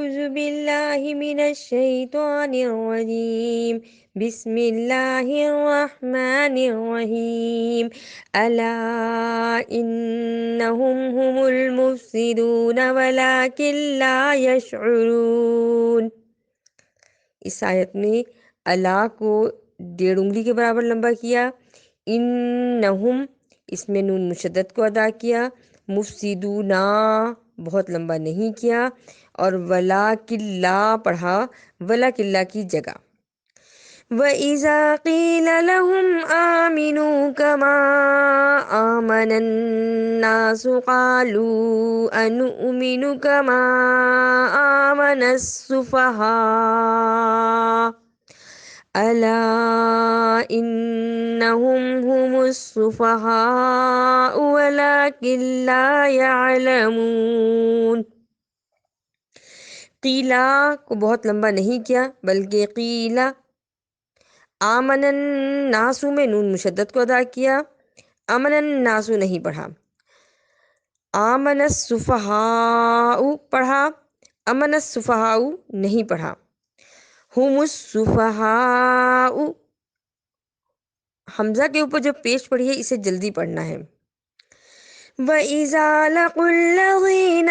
أعوذ بالله من الشيطان الرجيم بسم الله الرحمن الرحيم ألا إنهم هم المفسدون ولكن لا يشعرون۔ اس آیت میں اللہ کو 1.5 انگلی کے برابر لمبا کیا، انہم اس میں نون مشدد کو ادا کیا، مفسدونا بہت لمبا نہیں کیا، اور ولاکن لا پڑھا ولاکن لا کی جگہ۔ وَإِذَا قِيلَ لَهُمْ آمِنُوا كَمَا آمَنَ النَّاسُ قَالُوا أَنُؤْمِنُ كَمَا آمَنَ السُّفَهَاءُ أَلَا إِنَّهُمْ هُمُ السُّفَهَاءُ وَلَكِنْ لَا يَعْلَمُونَ۔ قیلا کو بہت لمبا نہیں کیا بلکہ قیلا، آمن الناس میں نون مشدد کو ادا کیا، امن الناس نہیں پڑھا، آمن السفہاء پڑھا، امن السفہاء نہیں پڑھا، ہم السفہاء حمزہ کے اوپر جو پیش پڑھی ہے اسے جلدی پڑھنا ہے۔ وَإِذَا لَقُوا الَّذِينَ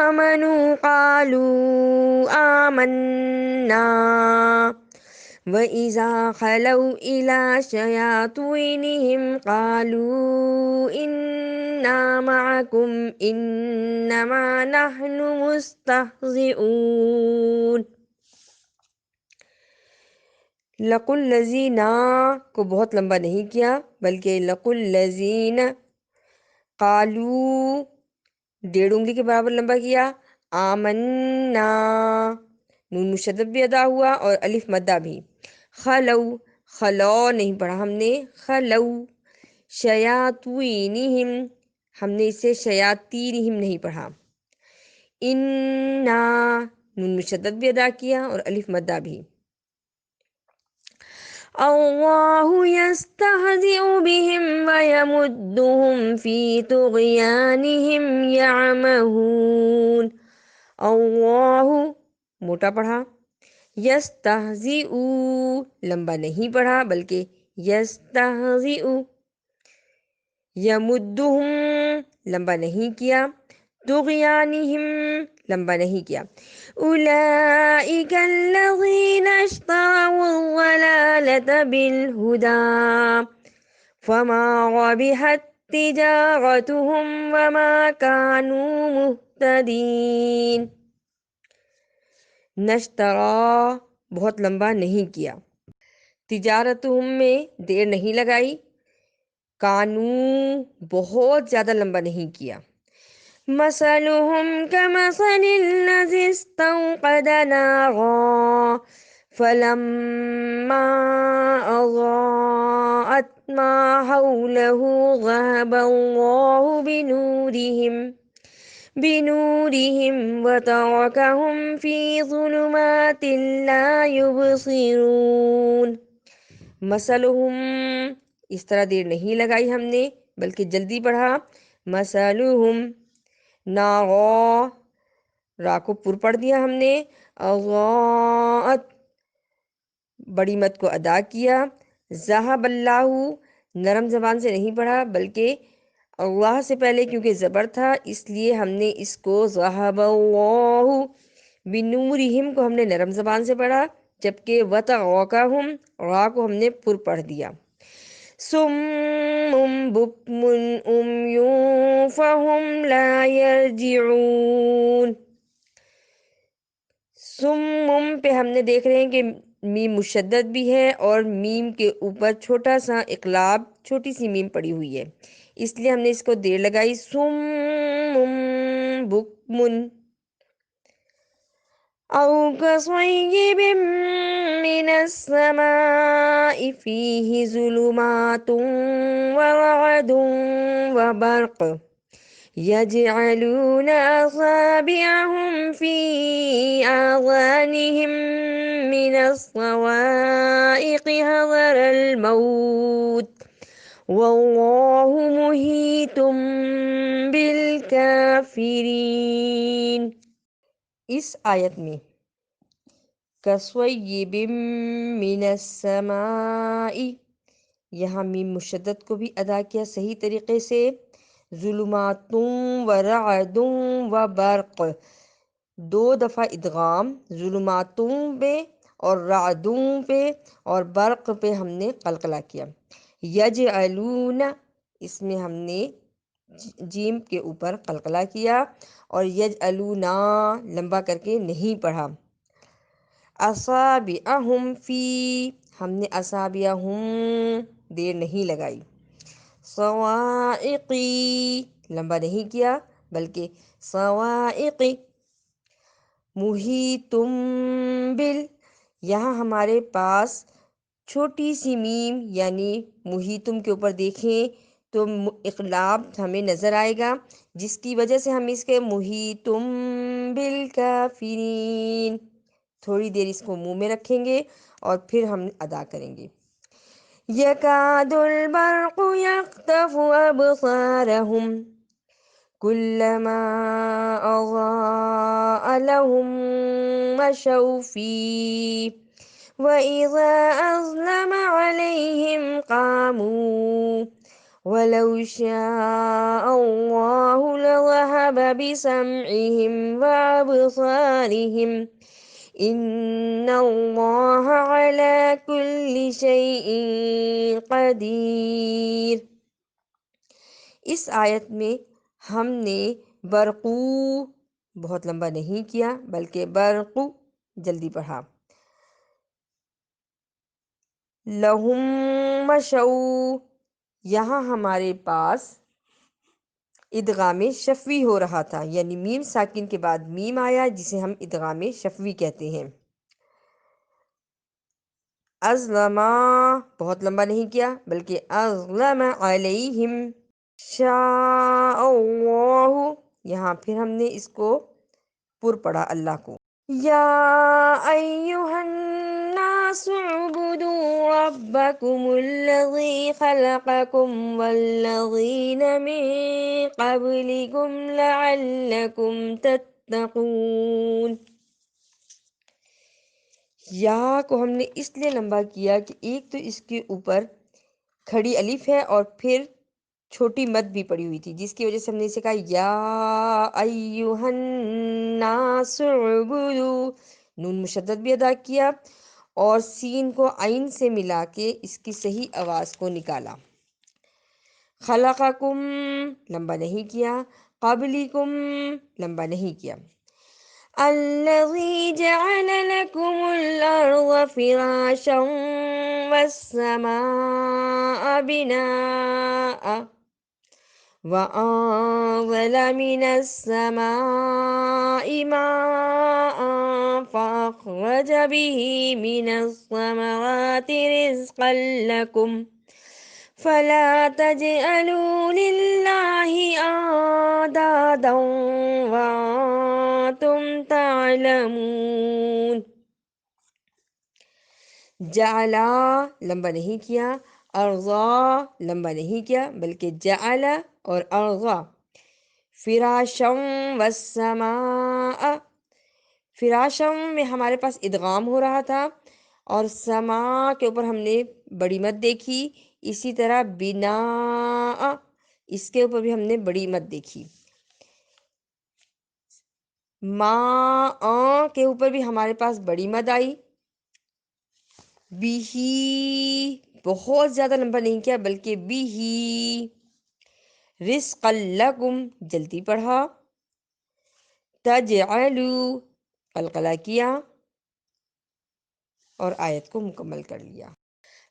آمَنُوا قَالُوا آمَنَّا وَإِذَا خَلَوْا إِلَى شَيَاطِينِهِمْ قَالُوا إِنَّا مَعَكُمْ إِنَّمَا نَحْنُ مُسْتَهْزِئُونَ۔ لَقُوا الَّذِينَ کو بہت لمبا نہیں کیا بلکہ لَقُوا الَّذِينَ، قالو 1.5 انگلی کے برابر لمبا کیا، آمنا نون مشدد بھی ادا ہوا اور الف مدہ بھی، خلو خلو نہیں پڑھا ہم نے، خلو، شیاطینہم ہم نے اسے شیاطینہم نہیں پڑھا، انا نون مشدد بھی ادا کیا اور الف مدہ بھی۔ اللہ یستہزئ بہم ویمدہم فی طغیانہم یعمہون۔ اللہ موٹا پڑھا، یستہزئ لمبا نہیں پڑھا بلکہ یستہزئ، یمدہم لمبا نہیں کیا، طغیانہم لمبا نہیں کیا، اولئک الذین اشتروا الضلالۃ بالہدی فما ربحت تجارتہم وما کانوا مہتدین۔ نشترا بہت لمبا نہیں کیا، تجارتہم میں دیر نہیں لگائی، کانو بہت زیادہ لمبا نہیں کیا۔ مثلهم كمثل الذي استوقد نارا فلما أضاءت ما حوله ذهب الله بنورهم وتركهم في ظلمات لا يبصرون۔ مثلهم اس طرح دیر نہیں لگائی ہم نے بلکہ جلدی پڑھا، مثلهم ناغا را کو پر پڑھ دیا ہم نے، اضاءت بڑی مد کو ادا کیا، ذہب اللہ نرم زبان سے نہیں پڑھا بلکہ اللہ سے پہلے کیونکہ زبر تھا اس لیے ہم نے اس کو ذہب اللہ بنورہم کو ہم نے نرم زبان سے پڑھا، جبکہ وترکہم را کو ہم نے پر پڑھ دیا۔ صم بکم عمی فہم لا یرجعون۔ صم پہ ہم نے دیکھ رہے ہیں کہ میم مشدد بھی ہے اور میم کے اوپر چھوٹا سا اقلاب چھوٹی سی میم پڑی ہوئی ہے، اس لیے ہم نے اس کو دیر لگائی، صم بکم، او کصیب من السماء فیہ ظلمات ورعد وبرق یجعلون اصابعهم فی آذانهم من الصواعق حذر الموت واللہ محیط بالکافرین۔ اس آیت میں کَصَیِّبٍ مِّنَ السَّمَاءِ، یہاں میم مشدد کو بھی ادا کیا صحیح طریقے سے، ظلمات و رعد و برق، دو دفعہ ادغام، ظلماتوں پہ اور رعدوں پہ اور برق پہ ہم نے قلقلہ کیا۔ یجعلون، اس میں ہم نے جیم کے اوپر قلقلہ کیا اور یجعلونا لمبا کر کے نہیں پڑھا۔ اصابعہم فی، ہم نے اصابعہم دیر نہیں لگائی۔ صواعقی، لمبا نہیں کیا بلکہ صواعقی۔ محیطم بل، یہاں ہمارے پاس چھوٹی سی میم یعنی محیطم کے اوپر دیکھیں تو اقلاب ہمیں نظر آئے گا، جس کی وجہ سے ہم اس کے محیطم بالکافرین تھوڑی دیر اس کو منہ میں رکھیں گے اور پھر ہم ادا کریں گے۔ یکاد البرق یخطف ابصارہم کلما اضاء لهم مشوا فیہ وَإِذَا أَظْلَمَ عَلَيْهِمْ قَامُوا وَلَوْ شَاءَ اللَّهُ لَذَهَبَ بِسَمْعِهِمْ وَأَبْصَارِهِمْ إِنَّ اللَّهَ عَلَى كُلِّ شَيْءٍ قَدِيرٌ۔ اس آیت میں ہم نے برقو بہت لمبا نہیں کیا بلکہ برقو جلدی پڑھا۔ لہم مشو، یہاں ہمارے پاس ادغام شفوی ہو رہا تھا، یعنی میم ساکن کے بعد میم آیا جسے ہم ادغام شفوی کہتے ہیں۔ ازلما بہت لمبا نہیں کیا بلکہ ازلم علیہم، شاء اللہ، یہاں پھر ہم نے اس کو پر پڑھا اللہ کو۔ یا ایہا الناس اعبدوا ربکم الذی خلقکم والذین من قبلکم لعلکم تتقون۔ یا کو ہم نے اس لیے لمبا کیا کہ ایک تو اس کے اوپر کھڑی الف ہے اور پھر چھوٹی مد بھی پڑی ہوئی تھی، جس کی وجہ سے ہم نے اسے کہا یا ایہا الناس اعبدوا، نون مشدد بھی ادا کیا اور سین کو عین سے ملا کے اس کی صحیح آواز کو نکالا۔ خلقکم لمبا نہیں کیا، قبلکم لمبا نہیں کیا۔ الذی جعل لکم الارض فراشا والسماء بناء وأنزل من السماء ماء فأخرج به من الثمرات رزقا لكم فلا تجعلوا لله أندادا وأنتم تعلمون۔ جعلا لمبا نہیں کیا، ارضا لمبا نہیں کیا بلکہ جعل اور ارضا۔ فراشم والسماء، فراشم میں ہمارے پاس ادغام ہو رہا تھا اور سما کے اوپر ہم نے بڑی مد دیکھی، اسی طرح بنا اس کے اوپر بھی ہم نے بڑی مد دیکھی۔ ما کے اوپر بھی ہمارے پاس بڑی مد آئی۔ بیہی بہت زیادہ لمبا نہیں کیا بلکہ بیہی، رزقا لکم جلدی پڑھا، تجعلو قلقلہ کیا اور آیت کو مکمل کر لیا۔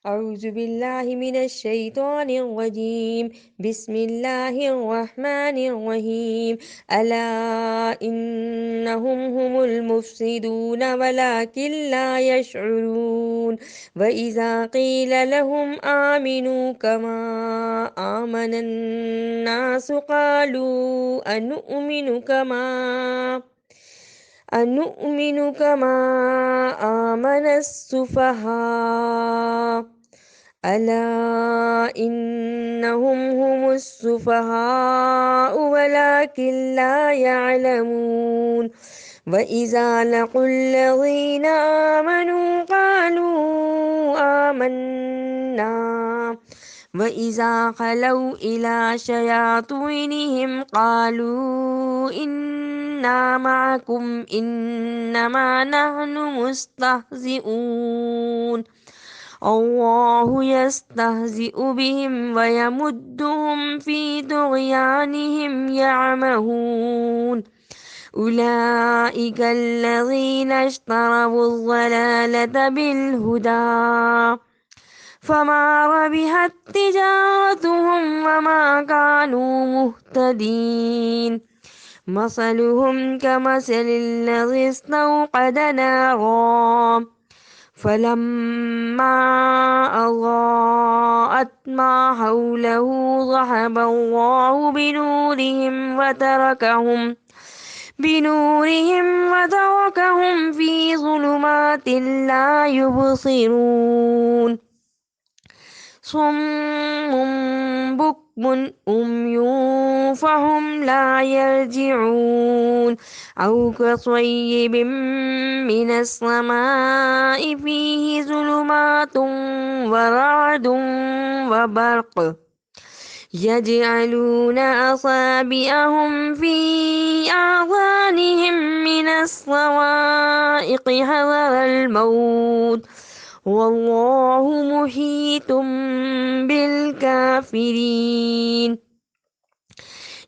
اعوذ باللہ من الشیطان الرجیم، بسم اللہ الرحمن الرحیم۔ الا انہم هم المفسدون ولکن لا یشعرون۔ وَإِذَا قِيلَ لَهُمْ آمِنُوا كَمَا آمَنَ النَّاسُ قَالُوا أَنُؤْمِنُ كَمَا آمَنَ السُّفَهَاءُ أَلَا إِنَّهُمْ هُمُ السُّفَهَاءُ وَلَكِنْ لَا يَعْلَمُونَ۔ وَإِذَا لَقُوا الَّذِينَ آمَنُوا قَالُوا آمَنَّا وَإِذَا خَلَوْا إِلَى شَيَاطِينِهِمْ قَالُوا إِنَّا مَعَكُمْ إِنَّمَا نَحْنُ مُسْتَهْزِئُونَ الله يستهزئ بهم ويمدهم في طغيانهم يعمهون أولئك الذين اشتروا الضلالة بالهدى فما ربحت تجارتهم وما كانوا مهتدين مثلهم كمثل الذي استوقد نارا فلما أضاءت ما حوله ذهب الله بنورهم في ظلمات لا يبصرون صم بكم أمي فهم لا يرجعون أو كصيب من السماء فيه ظلمات ورعد وبرق يجعلون أصابعهم في آذانهم من الصواعق حذر الموت والله محيط بالكافرين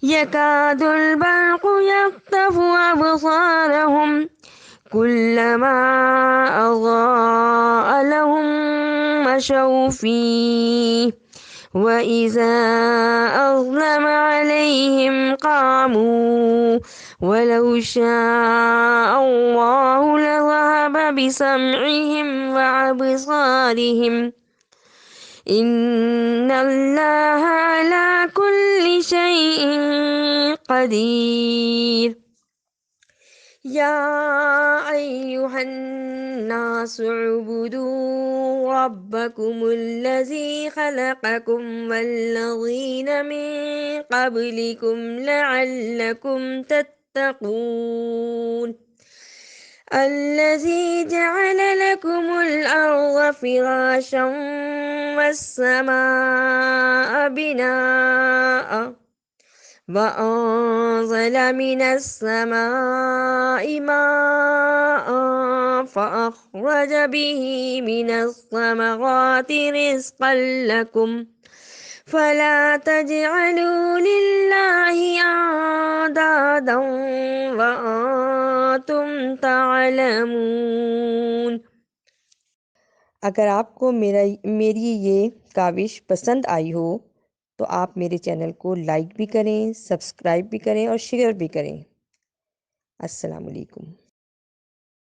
يكاد البرق يخطف أبصارهم كلما أضاء لهم مشوا فيه وإذا أظلم عليهم قاموا ولو شاء الله لذهب بسمعهم وأبصارهم إن الله على كل شيء قدير يا أيها الناس اعبدوا ربكم الذي خلقكم والذين من قبلكم لعلكم تتقون الذي جعل لكم الأرض فراشا والسماء بناء وأنزل من السماء ماء فأخرج به من الثمرات رزقا لكم فلا تجعلوا لله أندادا وأنتم تعلمون۔ اگر آپ کو میری یہ کاوش پسند آئی ہو تو آپ میرے چینل کو لائک بھی کریں، سبسکرائب بھی کریں اور شیئر بھی کریں۔ السلام علیکم۔